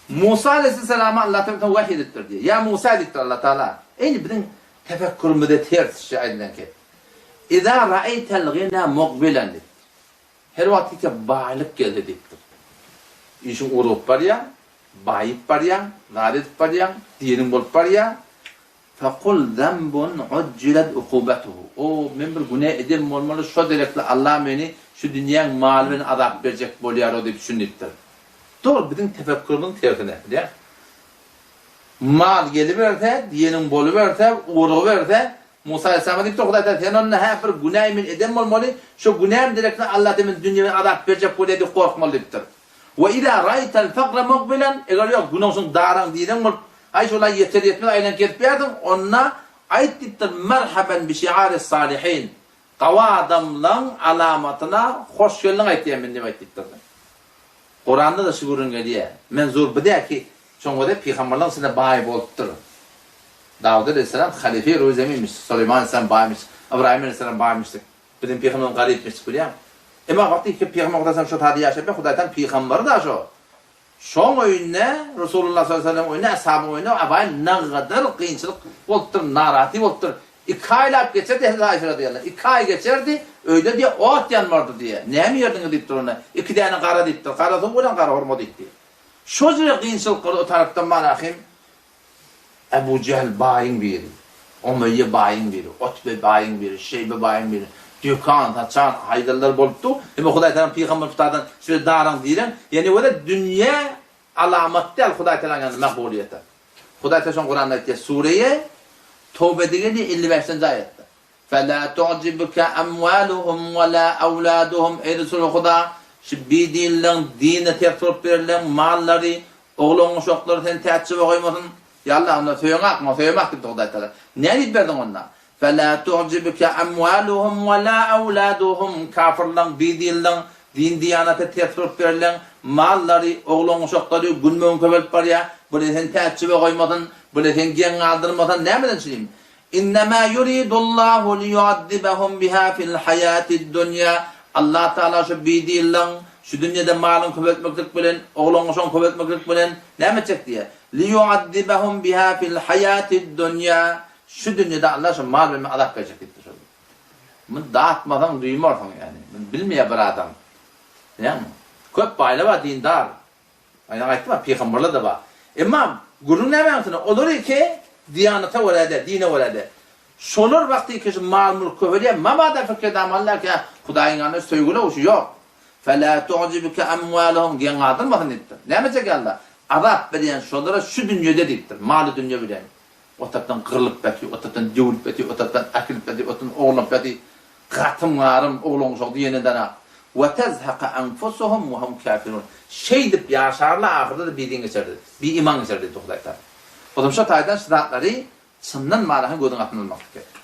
Musa aleyhisselam'a Allah Teala vahiy ettir diye. Ya Musa ettir Allah Teala. Eyni bizim tefekkürümüzde ters şey aynen ki. İza ra'aytel gina muqbilan. Her vakitte bağlık geldi diptir. İşin urup var ya, bayıp var ya, ladet var ya, dinin bolup var ya. Fekul zembun uccilet ukubetuhu. O men bir günah edem olmalı şu direktle Allah beni şu dünyanın malını azap verecek boluyor o diye düşündüktir. Doğru bizim tefekkürün terkine diye. Mal geliverse, dinin boluverse, uğruverse Musa Aleyhisselam'a deyip de Huday Teala sen onunla her bir günah min edem olmalı şu günahın direktle Allah demin dünyanın azap verecek boluyor diye korkmalı deyiptir. Ve izâ ra'aytel fakra muqbilan eğer yok günahsın daran dinen bol ay şolay yeter yetmez aynen ketpeydim onna ayttir merhaben bi şi'aris salihin. Qawa adamların alamatına hoş geldin aytayım dep ayttir. Kur'an'da da şuurun geliyor. Men zor bide ki çoğu da peygamberlerin sine bay boluptur. Davud Aleyhisselam halife rozemiymiş, Süleyman Aleyhisselam baymış, İbrahim Aleyhisselam baymıştı. Bizim peygamberimiz garipmiş biliyor musun? Ama vakti ki peygamber Allah'tan şu tarihi yaşayıp Huday'tan peygamberi da şu. Şoň öýüne Resulullah sallallahu aleyhi ve sellem öýüne ashabı öýüne abay nagadar kıyınçılık bolupdur, narati bolupdur. 2 aylap geçerdi Ayşe radıyallahu. 2 ay geçerdi, öýde diye ot yanmardy diye. Näme ýerdiňiz diýipdir ona. 2 däne gara diýipdir. Garasy bolan gara hormat diýipdi. Şo jere kıyınçılık o tarapdan manahim Ebu Cehl bayin biri. Umayye bayin biri, Utbe bayin biri, Şeybe bayin biri. Dükkan, taçan, haydarlar bolupdu. Hem Huday Teala peygamber tutadan şöyle daran diýen, ýani öyle dünya alamatdy Huday Teala'nın makbuliyeti. Huday Teala Kur'an'da aytdy, sureye Tevbe'deki 55-nji ayetde. Fela tu'jibuka amwaluhum ve la awladuhum ey Resul Huda şu bidinlerin dine tertip berilen mallary, oğlun uşaklary sen täçip goýmasyn. Ya Allah onu söylemek diýip Huday Teala. Ne diýip berdin onda? فَلَا تُعْجِبُكَ أَمْوَالُهُمْ وَلَا أَوْلَادُهُمْ Kafirlan, bidinlan, din diyanata tertip berilen malları, oğlun uşakları gülmöň köbelip bar ya, bunu sen täçibe goýmadyn, bunu sen geň aldyrmadan nämeden çylym? İnnemâ yuridullahu liyu'addibahum biha fil hayatid dunya. Allah Taala şu bidinlan, şu dünyada malyn köbeltmeklik bilen, oğlun uşak köbeltmeklik bilen näme çek diye. Liyu'addibahum biha fil hayatid dunya. Şu dünyada Allah şu mal verme azap verecek dedi. Bunu dağıtmadan duymorsun yani. Bunu bilmeye bir adam. Yani köp bayla var dindar. Aynen aytdım ya peygamberler de var. Ama gurun ne mantığına olur ki diyanete olade, dine olade. Şolur vakti ki mal mülk köpeliye mama da fikir damallar ki Hudaýyň ýanyna söýgüle uşu yok. Fela tu'jibuka amwaluhum diýen adammadan etdi. Näme diyecek Allah? Azap beren şolara şu dünyada dipdir. Maly dünya bilen. Otatdan kırılıp beti, otatdan dövülüp beti, otatdan akılıp beti, otatdan oğlanıp beti, katım varım oğlan çok diyeneden ha. وَتَزْهَقَ أَنْفُسُهُمْ وَهُمْ كَافِرُونَ Şey deyip yaşarlar, ahırda da bir din geçerdi. Bir iman geçerdi. O zaman şu taydan şiratları sından malahın gözün atılmak gerekir.